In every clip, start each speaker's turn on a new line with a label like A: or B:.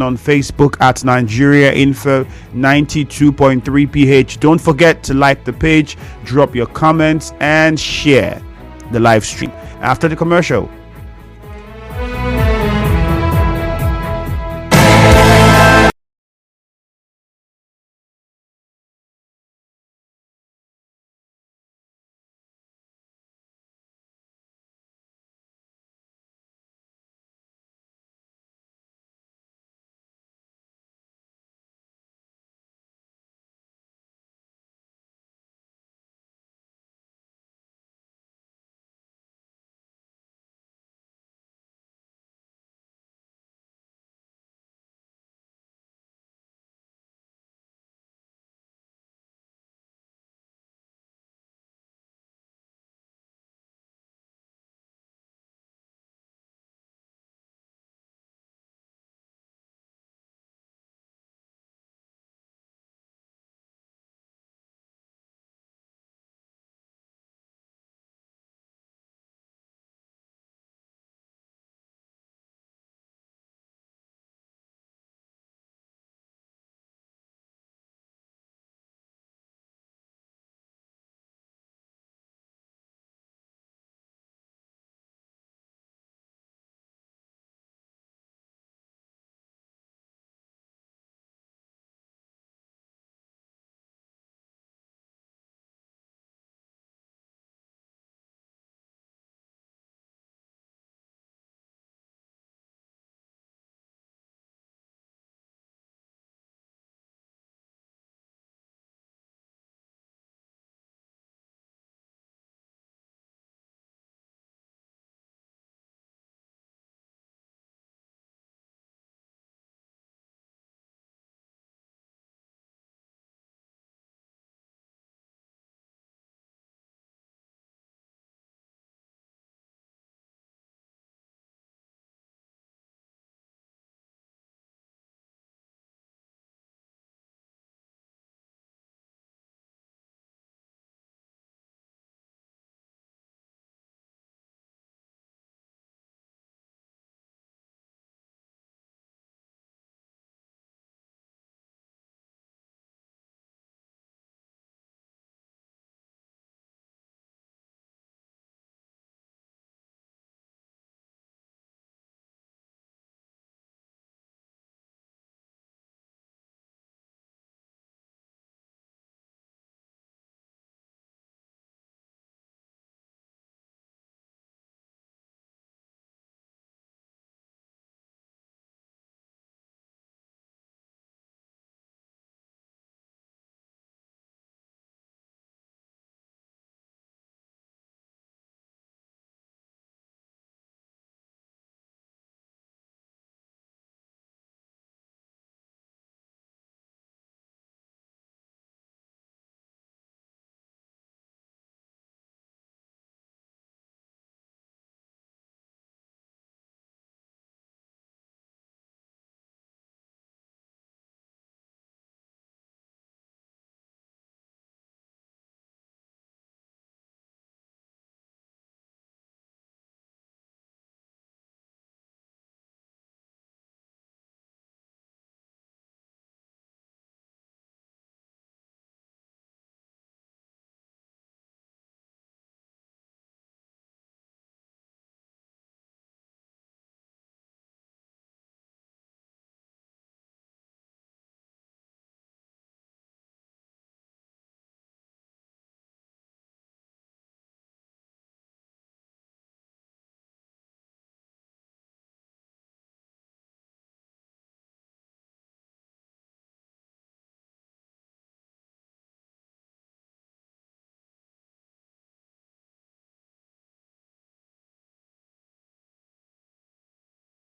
A: on Facebook at Nigeria Info 92.3 PH. Don't forget to like the page, drop your comments, and share the live stream. After the commercial.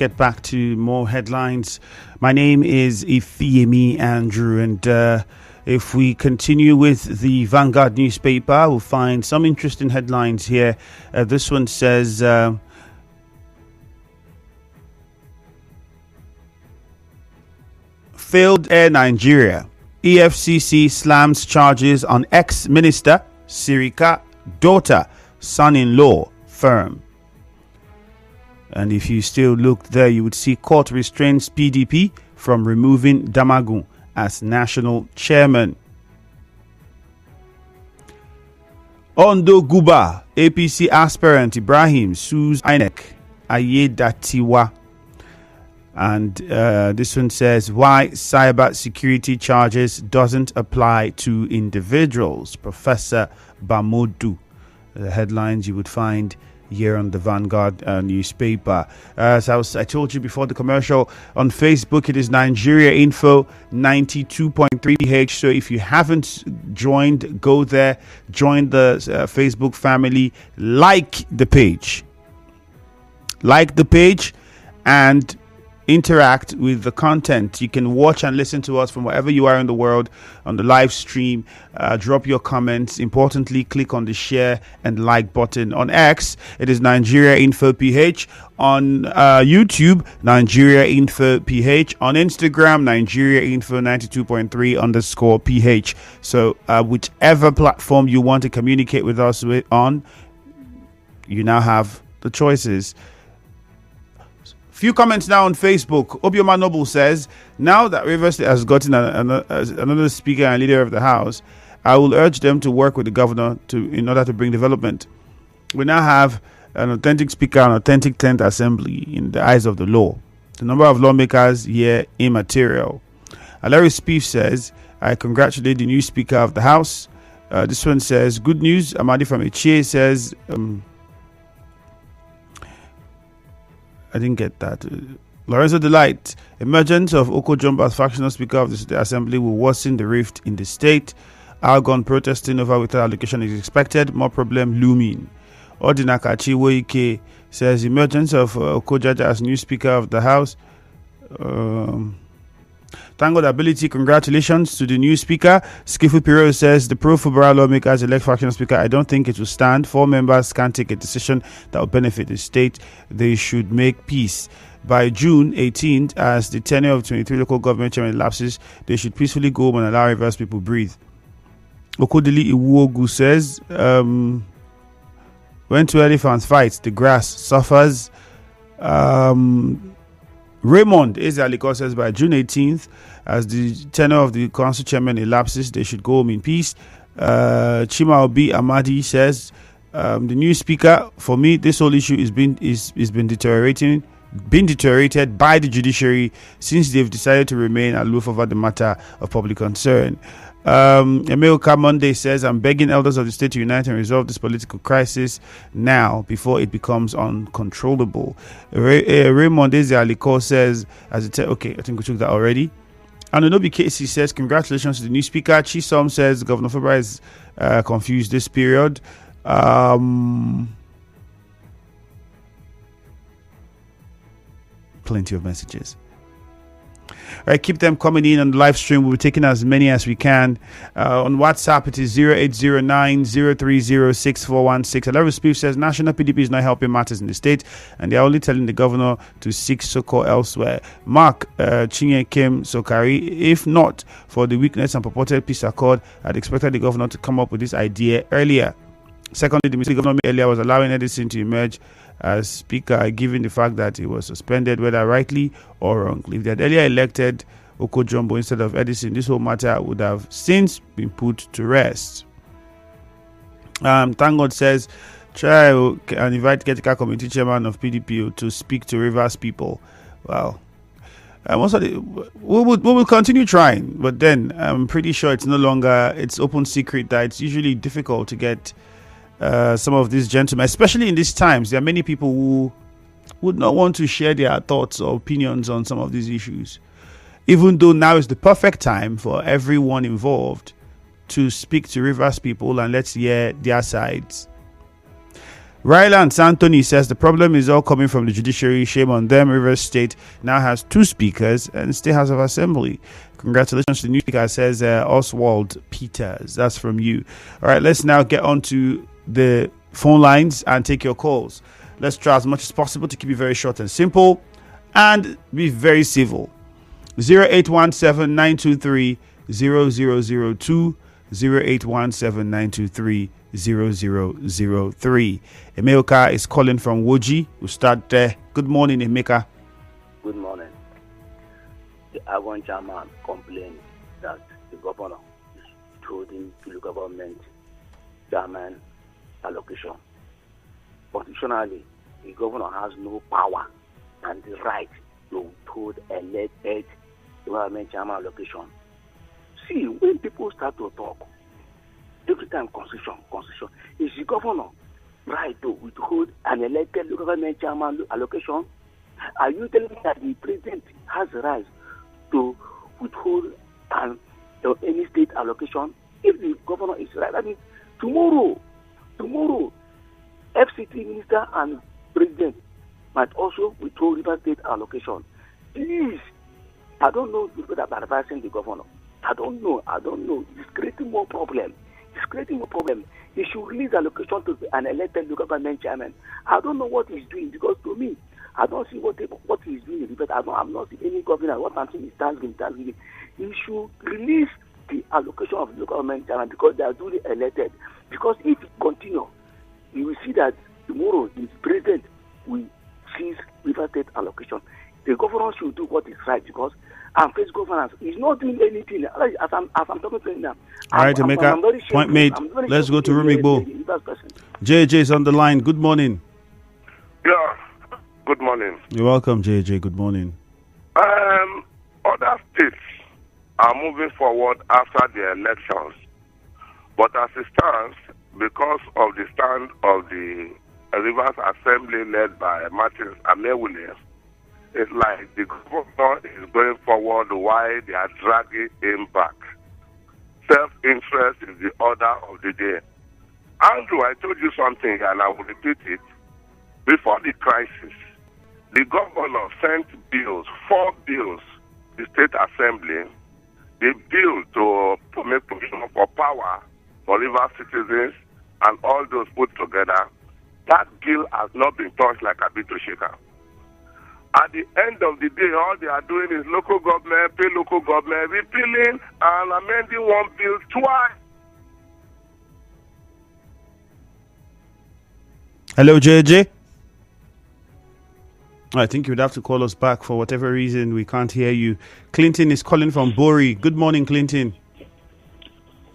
A: Get back to more headlines. My name is Ifeyemi Andrew, and if we continue with the Vanguard newspaper, we'll find some interesting headlines here. This one says, Failed Air Nigeria. EFCC slams charges on ex-minister Sirika daughter, son-in-law firm. And if you still look there, you would see court restrains PDP from removing Damagun as national chairman. Ondo Guba, APC aspirant Ibrahim sues INEC, Ayedatiwa. And this one says, why cyber security charges doesn't apply to individuals. Professor Bamodu. The headlines you would find here on the Vanguard newspaper. As I told you before the commercial, on Facebook it is Nigeria Info 92.3 H. So if you haven't joined, go there, join the Facebook family, like the page, and interact with the content. You can watch and listen to us from wherever you are in the world on the live stream. Drop your comments. Importantly, click on the share and like button. On X, it is Nigeria Info PH. On YouTube, Nigeria Info PH. On Instagram, Nigeria Info 92.3 _PH. So whichever platform you want to communicate with us on, you now have the choices. Few comments now on Facebook. Obioma Noble says, now that Rivers State has gotten another speaker and leader of the House, I will urge them to work with the governor in order to bring development. We now have an authentic speaker, an authentic 10th assembly in the eyes of the law. The number of lawmakers here immaterial. Larry Spieth says, I congratulate the new speaker of the House. This one says, good news. Amadi from Echie says, I didn't get that. Lorenzo Delight. Emergence of Okojumbo as factional speaker of the assembly will worsen the rift in the state. Algon protesting over without allocation is expected. More problem looming. Odinakachi Woike says emergence of Okojaja as new speaker of the House. Thank God ability. Congratulations to the new speaker. Skifu Piro says the pro-Fubara lawmakers elect fractional speaker. I don't think it will stand. 4 members can't take a decision that will benefit the state. They should make peace. By June 18th, as the tenure of 23 local government chairman lapses, they should peacefully go home and allow Rivers people breathe. Okodili Iwogu says, when two elephants fight, the grass suffers. Raymond Ezealiko says by June 18th, as the tenure of the council chairman elapses, they should go home in peace. Chima Obi Amadi says, the new speaker, for me, this whole issue is been deteriorated by the judiciary since they've decided to remain aloof over the matter of public concern. Emilka Monday says, I'm begging elders of the state to unite and resolve this political crisis now before it becomes uncontrollable. Raymond Ezealiko says, okay, I think we took that already. Anunobi Casey says, congratulations to the new speaker. Chisom says, Governor Fubara is confused this period. Plenty of messages. All right, keep them coming in on the live stream. We'll be taking as many as we can. On WhatsApp, it is 0809-030-6416. Larry Spieth says national PDP is not helping matters in the state, and they're only telling the governor to seek succor elsewhere. Mark Chinye Kim Sokari, if not for the weakness and purported peace accord, I'd expected the governor to come up with this idea earlier. Secondly, the mistake the governor made earlier was allowing Edison to emerge as speaker, given the fact that he was suspended, whether rightly or wrongly. If they had earlier elected Okojumbo instead of Edison, this whole matter would have since been put to rest. Thank God says, try and invite Ketika Committee Chairman of PDP to speak to Rivers people. Well, we will continue trying, but then I'm pretty sure it's open secret that it's usually difficult to get some of these gentlemen, especially in these times. There are many people who would not want to share their thoughts or opinions on some of these issues, even though now is the perfect time for everyone involved to speak to Rivers people and let's hear their sides. Ryland Santoni says the problem is all coming from the judiciary. Shame on them. Rivers State now has 2 speakers and State House of Assembly. Congratulations to the new speaker, says Oswald Peters. That's from you. All right, let's now get on to the phone lines and take your calls. Let's try as much as possible to keep it very short and simple and be very civil. 0817-923-0002, 0817-923-0003. Emeka is calling from Woji. We'll start there. Good morning, Emeka.
B: Good morning. the Avon chairman complained that the governor is withholding the local government chairman allocation. Constitutionally, the governor has no power and the right to withhold elected government chairman allocation. See, when people start to talk, every time constitution, is the governor right to withhold an elected local government chairman allocation? Are you telling me that the president has the right to withhold any state allocation? If the governor is right, I mean, tomorrow, FCT minister and president might also withhold River State allocation. Please, I don't know if that are advising the governor. I don't know. It's creating more problem. He should release allocation to an elected local government chairman. I don't know what he's doing, because to me, I don't see what he's doing. I'm not seeing any governor. What I'm seeing is Thanksgiving. He should release the allocation of the local government chairman, because they are duly elected. Because if it continue, you will see that tomorrow the president will seize River State allocation. The governor should do what is right, because face governance is not doing anything. As I'm talking to you now.
A: All right, Emeka, point made. Let's go to Rumigbo. JJ is on the line. Good morning.
C: Yeah, good morning.
A: You're welcome, JJ. Good morning.
C: Other states are moving forward after the elections, but as it stands, because of the stand of the Rivers Assembly led by Martins Amewule, it's like the governor is going forward while they are dragging him back. Self-interest is the order of the day. Andrew, I told you something and I will repeat it. Before the crisis, the governor sent bills, 4 bills, the state assembly, the bill to make provision for power for river citizens and all those put together. That bill has not been touched like a bit to shaker. At the end of the day, all they are doing is local government, pay local government, repealing and amending one bill twice.
A: Hello, JJ. I think you would have to call us back. For whatever reason, we can't hear you. Clinton is calling from Bori. Good morning, Clinton.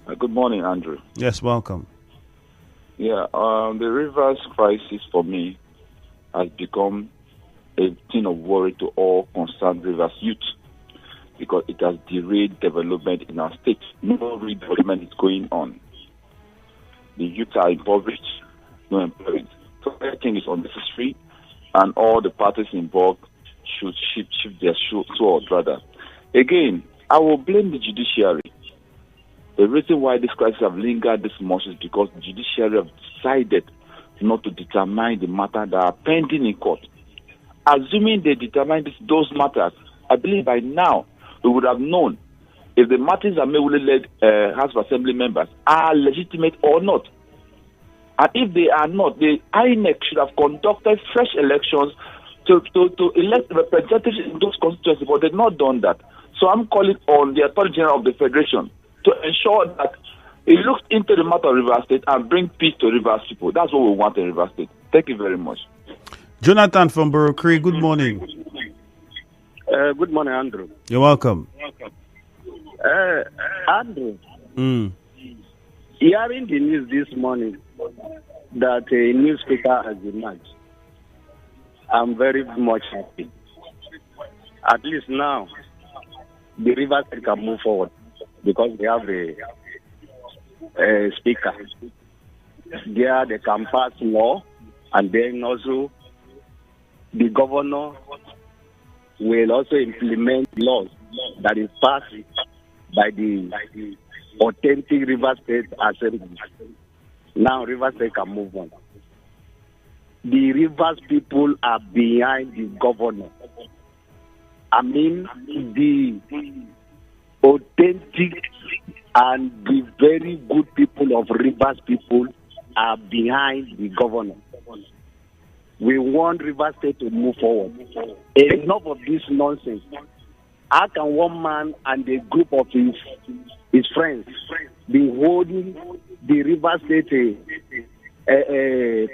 D: Good morning, Andrew.
A: Yes, welcome.
D: Yeah, the rivers crisis for me has become a thing of worry to all concerned Rivers youth, because it has derailed development in our state. No redevelopment is going on. The youth are impoverished, no employment. So everything is unnecessary, and all the parties involved should shift their sword rather. Again, I will blame the judiciary. The reason why this crisis have lingered this much is because the judiciary have decided not to determine the matter that are pending in court. Assuming they determine those matters, I believe by now we would have known if the Martins Amewule-led House of Assembly members are legitimate or not. And if they are not, the INEC should have conducted fresh elections to elect representatives in those constituencies, but they've not done that. So I'm calling on the Attorney General of the Federation to ensure that he looks into the matter of Rivers State and bring peace to Rivers people. That's what we want in Rivers State. Thank you very much.
A: Jonathan from Borokri, good morning.
E: Good morning, Andrew.
A: You're welcome.
E: Andrew, hearing the news this morning that a new speaker has emerged, I'm very much happy. At least now, the Rivers State can move forward because they have a speaker. There they can pass law, and then also the governor will also implement laws that is passed by the authentic Rivers State Assembly. Now Rivers State can move on. The Rivers people are behind the governor. I mean, the authentic and the very good people of Rivers people are behind the governor. We want Rivers State to move forward. Enough of this nonsense. How can one man and a group of his friends be holding the Rivers State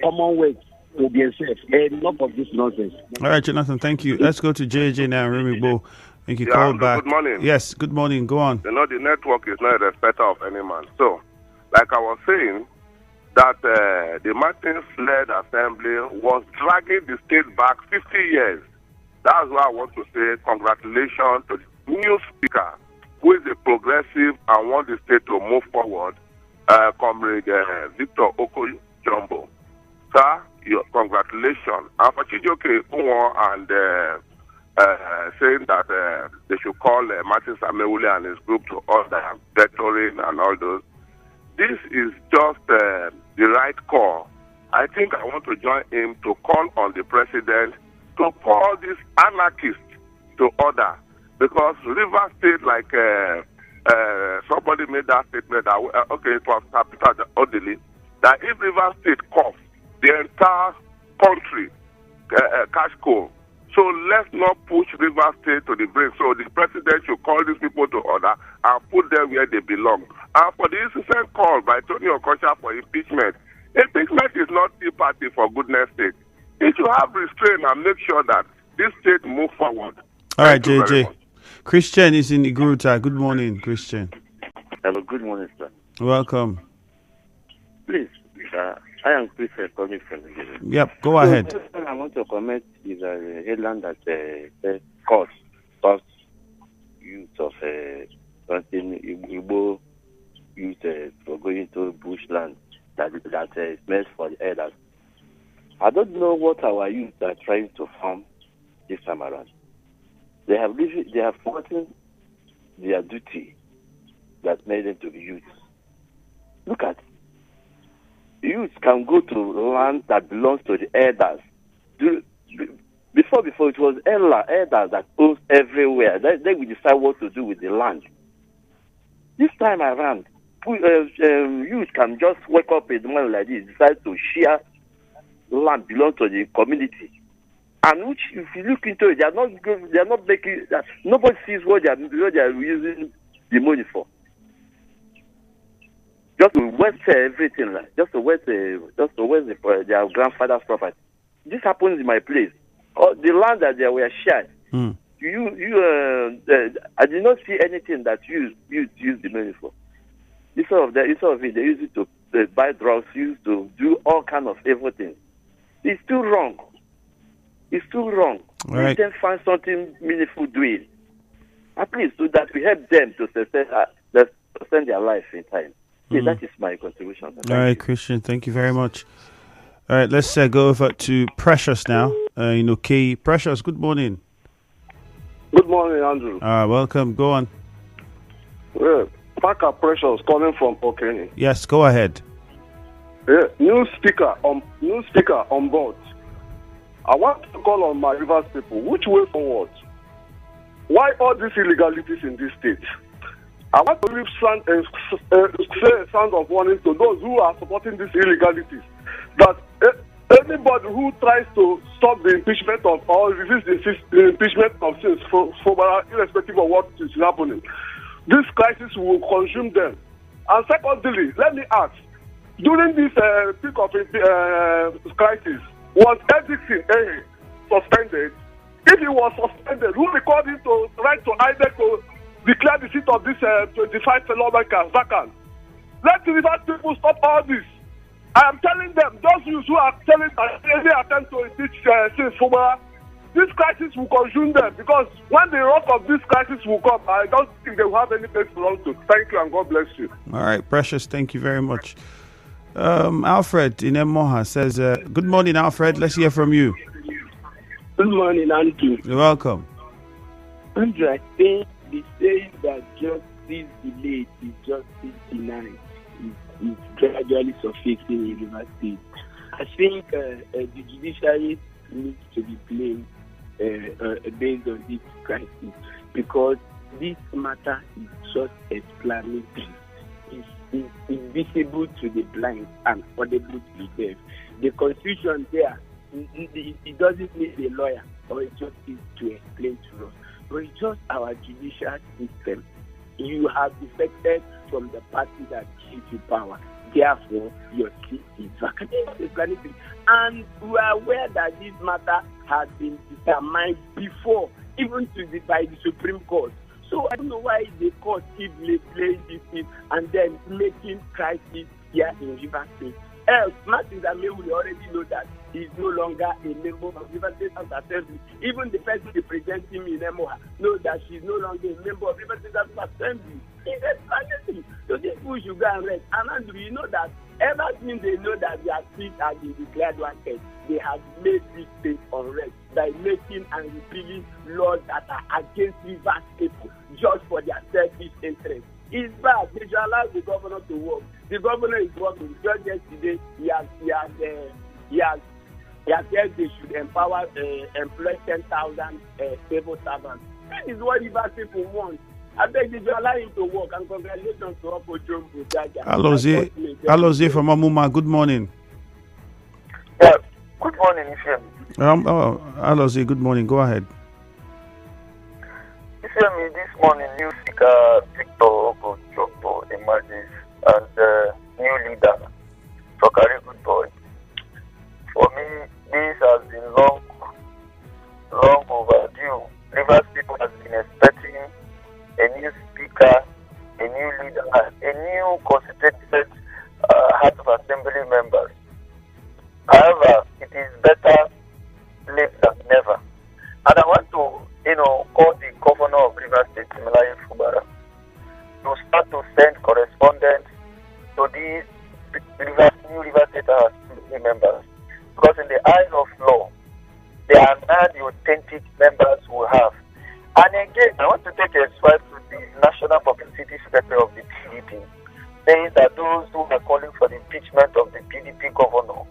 E: Commonwealth to themselves? Enough of this nonsense.
A: All right, Jonathan, thank you. Let's go to JJ now, Rumigbo. Thank you.
C: Yeah,
A: Call
C: Andrew,
A: back.
C: good morning.
A: Yes, good morning. Go on.
C: You know, the network is not a respecter of any man. So, like I was saying, that the Martins-led assembly was dragging the state back 50 years. That's why I want to say congratulations to the new speaker, who is a progressive and wants the state to move forward, Comrade Victor Oko-Jumbo. Sir, your congratulations. And for Chijioke Unwo and saying that they should call Martin Samuel and his group to order vectoring and all those. This is just the right call. I think I want to join him to call on the president to call these anarchists to order, because River State, like somebody made that statement that it was Peter Odili, that if River State coughs, the entire country cash coal. So let's not push River State to the brink. So the president should call these people to order and put them where they belong. And for the insistent call by Tony Okocha for impeachment is not the party, for goodness sake. It should have restraint and make sure that this state move forward.
A: All right, JJ. Christian is in Iguruta. Good morning, Christian.
F: Hello, good morning, sir.
A: Welcome.
F: Please, I am Christian calling from Nigeria.
A: Yep, go ahead.
F: I want to comment is a headline that says cost use of something Igbo use for going to bushland that is meant for the elders. I don't know what our youth are trying to farm this time around. They have forgotten their duty that made them to be youth. Look at youth can go to land that belongs to the elders. Before it was elders that owns everywhere. They will decide what to do with the land. This time around, youth can just wake up in the morning like this, decide to share land belong to the community, and which, if you look into it, they are not making that. Nobody sees what they are using the money for. Just to waste everything, like just to waste their grandfather's property. This happens in my place. The land that they were shared. I did not see anything that you use the money for. Instead of it, they use it to buy drugs, use to do all kind of everything. It's too wrong.
A: Right.
F: Let them find something meaningful doing. At least so that we help them to sustain their life in time. Yeah, that is my contribution.
A: All right, Christian, thank you very much. All right, let's go over to Precious now. Precious, good morning.
G: Good morning, Andrew.
A: Welcome. Go on.
G: Yeah, Parker Precious calling from Okene.
A: Yes, go ahead.
G: Yeah, new speaker on board. I want to call on my Rivers people. Which way forward? Why all these illegalities in this state? I want to say a sound of warning to those who are supporting these illegalities, that anybody who tries to stop the impeachment of or resist the impeachment of since irrespective of what is happening, this crisis will consume them. And secondly, let me ask, during this peak of crisis, was Edison suspended? If he was suspended, who recalled him to write to INEC to declare the seat of this 25 lawmakers vacant? Let the Rivers people stop all this. I am telling them, those who are telling that any attempt to impeach since Fubara, this crisis will consume them, because when the wrath of this crisis will come, I don't think they will have any place to belong to. Thank you and God bless you.
A: All right, Precious, thank you very much. Alfred in Emoha says, good morning, Alfred. Let's hear from you.
H: Good morning, Andrew.
A: You're welcome.
H: Andrew, I think the saying that justice delayed is justice denied is gradually suffocating in Rivers State. I think the judiciary needs to be blamed based on this crisis, because this matter is just explanatory. It's invisible to the blind and audible to the deaf. The confusion there, it doesn't need a lawyer or a justice to explain to us, but it's just our judicial system. You have defected from the party that gave you power. Therefore, your seat is vacant. And we are aware that this matter has been determined before even by the Supreme Court. So I don't know why the court keep playing this thing and then making crisis here in Rivers State. Else, Martin Zamewu already know that he is no longer a member of Rivers State House Assembly. Even the person representing me in Emoha knows that she is no longer a member of Rivers State House Assembly. It's a so these people should go and rest. And Andrew, you know that ever since they know that their seat has been declared wanted, they have made this state unrest by making and repealing laws that are against Rivers people just for their selfish interest. It's bad. They should allow the governor to work. The governor is working. Just yesterday, he has said they should empower, employ 10,000 civil servants. This is what Rivers people want. I beg you to allow him to work, and congratulations to Opo Jumbo Jaja.
A: Alozie from Amuma, good morning.
I: Yeah, good morning, Ifemi.
A: Alozie, good morning. Go ahead.
I: Ifemi, this morning, new speaker Victor Opo Jumbo emerges as the new leader for Carry Good Boy. For me, this has been long overdue. Rivers people have been expecting a new speaker, a new leader, a new constituted House of Assembly members. However, it is better late than never. And I want to, call the governor of Rivers State, Timileyin Fubara, to start to send correspondence to these new Rivers State House Assembly members. Because in the eyes of law, they are not the authentic members we have. And again, I want to take a swipe to the National Publicity Secretary of the PDP, saying that those who are calling for the impeachment of the PDP governor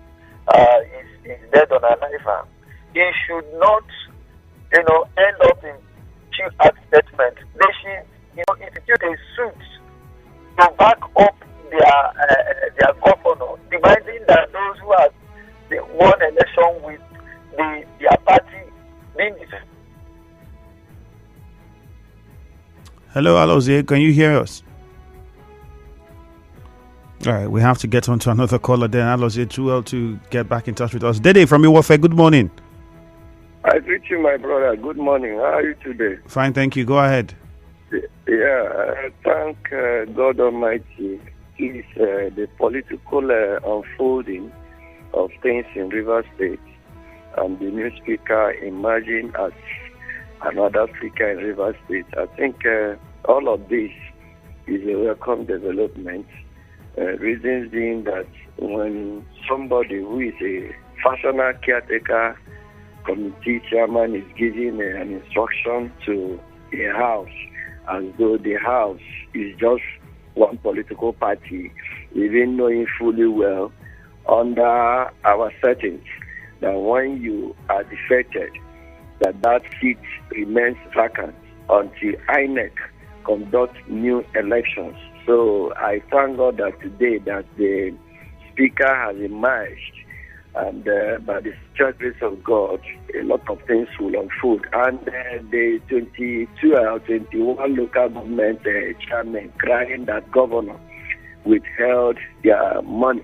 I: is dead on arrival. He should not, end up in chief act statement. They should, institute a suit to back up their governor, demanding that those who have won election with their party being defeated.
A: Hello, Alozie, can you hear us? All right, we have to get on to another caller then. Alozie, too well to get back in touch with us. Dede from Iwofe, good morning.
J: I greet you, my brother. Good morning. How are you today?
A: Fine, thank you. Go ahead.
J: Yeah, I thank God Almighty. Is the political unfolding of things in Rivers State and the new speaker emerging as another speaker in Rivers State. I think all of this is a welcome development. Reasons being that when somebody who is a functional caretaker committee chairman is giving an instruction to a house as though the house is just one political party, even knowing fully well under our settings that when you are defected, that seat remains vacant until INEC conduct new elections. So I thank God that today that the speaker has emerged, and by the grace of God, a lot of things will unfold. And the 22 or 21 local government chairmen crying that governor withheld their money.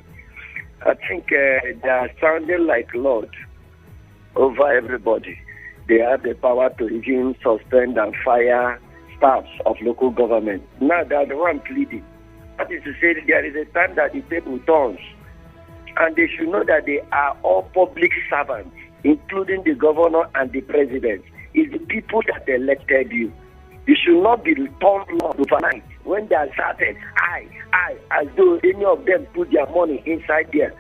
J: I think they are sounding like Lord over everybody. They have the power to even suspend and fire staffs of local government. Now they are the one pleading. That is to say, there is a time that the table turns. And they should know that they are all public servants, including the governor and the president. It's the people that elected you. You should not be returned overnight. When they are started, as though any of them put their money inside there,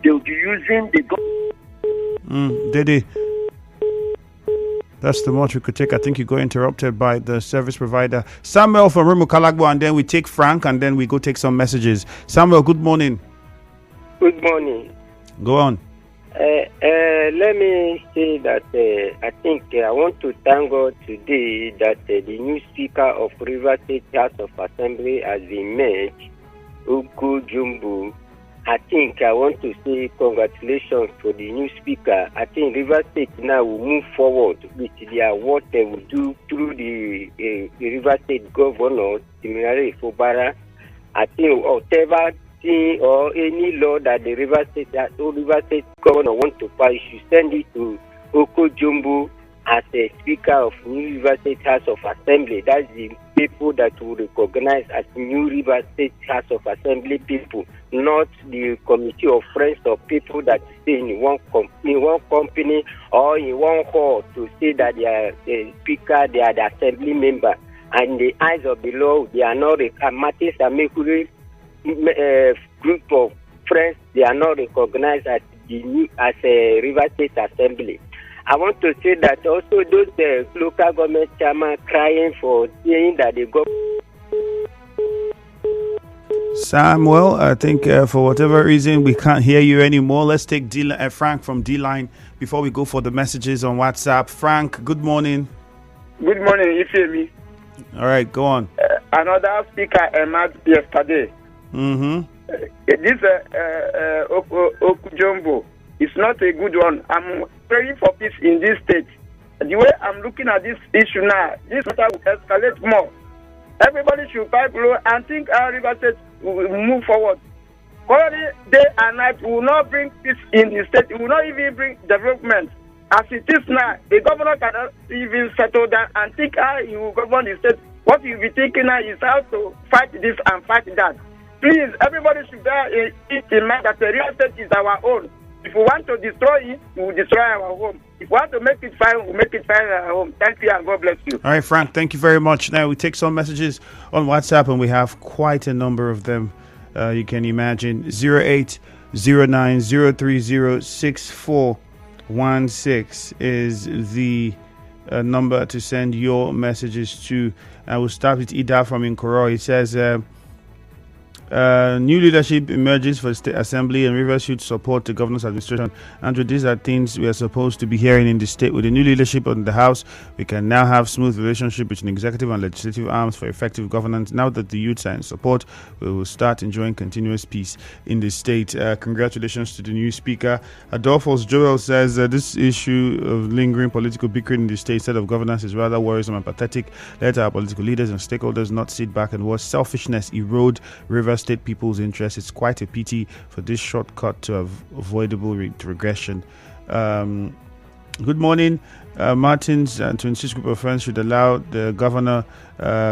J: they will be using the government.
A: Dede, that's the much we could take. I think you got interrupted by the service provider. Samuel from Rumukalagbo, and then we take Frank, and then we go take some messages. Samuel, good morning.
K: Good morning.
A: Go on.
K: Let me say that I think I want to thank God today that the new Speaker of Rivers State House of Assembly has been made, Opo Jumbo. I think I want to say congratulations to the new Speaker. I think Rivers State now will move forward with what they will do through the Rivers State Governor, Timileyin Fubara. I think whatever or any law that the Rivers State Governor wants to pass, you should send it to Opo Jumbo as a Speaker of New River State House of Assembly. That's the people that will recognize as New River State House of Assembly people, not the committee of friends or people that stay in one company or in one hall to say that they are the Speaker, they are the Assembly member. And in the eyes of the law, they are not Matis and Mercury group of friends, they are not recognized as a River State Assembly. I want to say that also those local government chairman crying for saying that they go.
A: Samuel, I think for whatever reason we can't hear you anymore. Let's take Frank from D-Line before we go for the messages on WhatsApp. Frank, good morning.
L: Good morning, you hear me?
A: All right, go on.
L: Another speaker emerged yesterday. This Okujombo is not a good one. I'm praying for peace in this state. The way I'm looking at this issue now, this matter will escalate more. Everybody should pipe low and think our River State will move forward. Currently, day and night will not bring peace in the state. It will not even bring development. As it is now, the governor cannot even settle down and think how he will govern the state. What he will be thinking now is how to fight this and fight that. Please, everybody should bear it in mind that the real estate is our own. If we want to destroy it, we will destroy our home. If we want to make it fine, we'll make it fine in our home. Thank you and God bless you.
A: All right, Frank, thank you very much. Now we take some messages on WhatsApp and we have quite a number of them. You can imagine 0809-030-6416 is the number to send your messages to. I will start with Ida from Nkoro. He says, new leadership emerges for the State Assembly and Rivers should support the governor's administration. Andrew, these are things we are supposed to be hearing in the state. With the new leadership in the House, we can now have smooth relationship between executive and legislative arms for effective governance. Now that the youths are in support, we will start enjoying continuous peace in the state. Congratulations to the new speaker. Adolphus Joel says this issue of lingering political bickering in the state instead of governance is rather worrisome and pathetic. Let our political leaders and stakeholders not sit back and watch selfishness erode Rivers State people's interests. It's quite a pity for this shortcut to avoidable regression. Good morning. Martins and 26 group of friends should allow the governor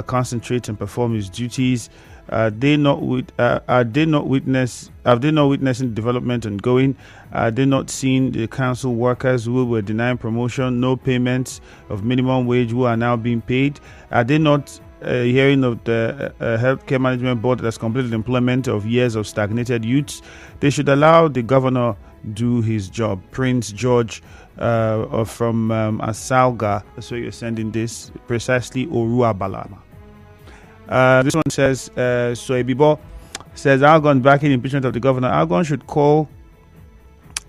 A: concentrate and perform his duties. Have they not witnessing the development ongoing? Are they not seeing the council workers who were denying promotion, no payments of minimum wage who are now being paid? Are they not hearing of the healthcare management board that has completed employment of years of stagnated youths? They should allow the governor do his job. Prince George from Asalga, that's where you're sending this, precisely Orua Balama. This one says, Soebibo says, Algon backing impeachment of the governor. Algon should call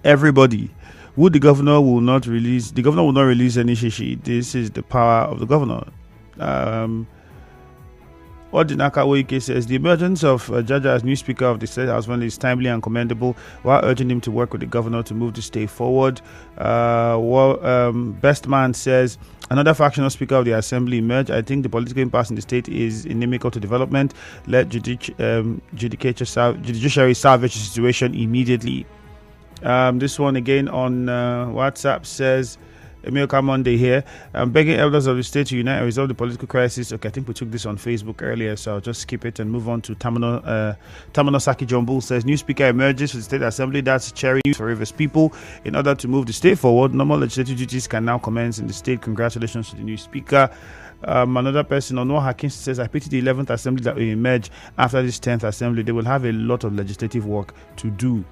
A: everybody. The governor will not release any shishi. This is the power of the governor. Odinaka Woike says the emergence of Jaja as new speaker of the State House is timely and commendable, while urging him to work with the governor to move the state forward. Best Man says another factional speaker of the assembly emerge. I think the political impasse in the state is inimical to development. Let judiciary salvage the situation immediately. This one again on WhatsApp says, Emil Monday here. I'm begging elders of the state to unite and resolve the political crisis. Okay, I think we took this on Facebook earlier, so I'll just skip it and move on to Tamano Saki Jombul says, new speaker emerges for the State Assembly. That's cherry news for Rivers people. In order to move the state forward, normal legislative duties can now commence in the state. Congratulations to the new speaker. Another person, Onwa Hakim, says, I pity the 11th Assembly that will emerge after this 10th Assembly. They will have a lot of legislative work to do.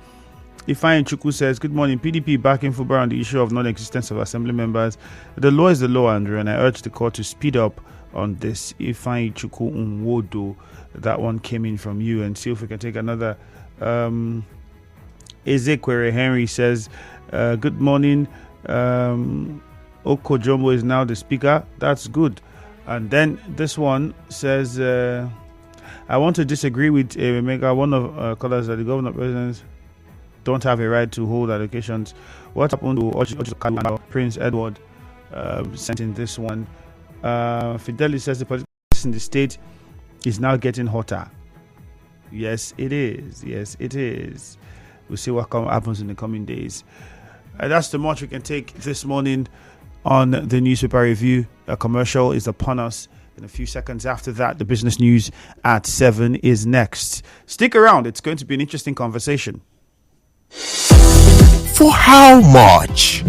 A: Ifeanyi Chukwu says, good morning. PDP backing Fubara on the issue of non-existence of assembly members. The law is the law, Andrew, and I urge the court to speed up on this. Ifeanyi Chukwu Unwodo, that one came in from you. And see if we can take another. Ezekwere Henry says, good morning. Okojombo is now the speaker. That's good. And then this one says, I want to disagree with Emeka, one of callers that the governor presidents don't have a right to hold allocations. What happened to Prince Edward sent in this one? Fidelis says the politics in the state is now getting hotter. Yes, it is. Yes, it is. We'll see what happens in the coming days. That's the much we can take this morning on the newspaper review. A commercial is upon us. In a few seconds after that, the business news at 7 is next. Stick around. It's going to be an interesting conversation.
M: For how much?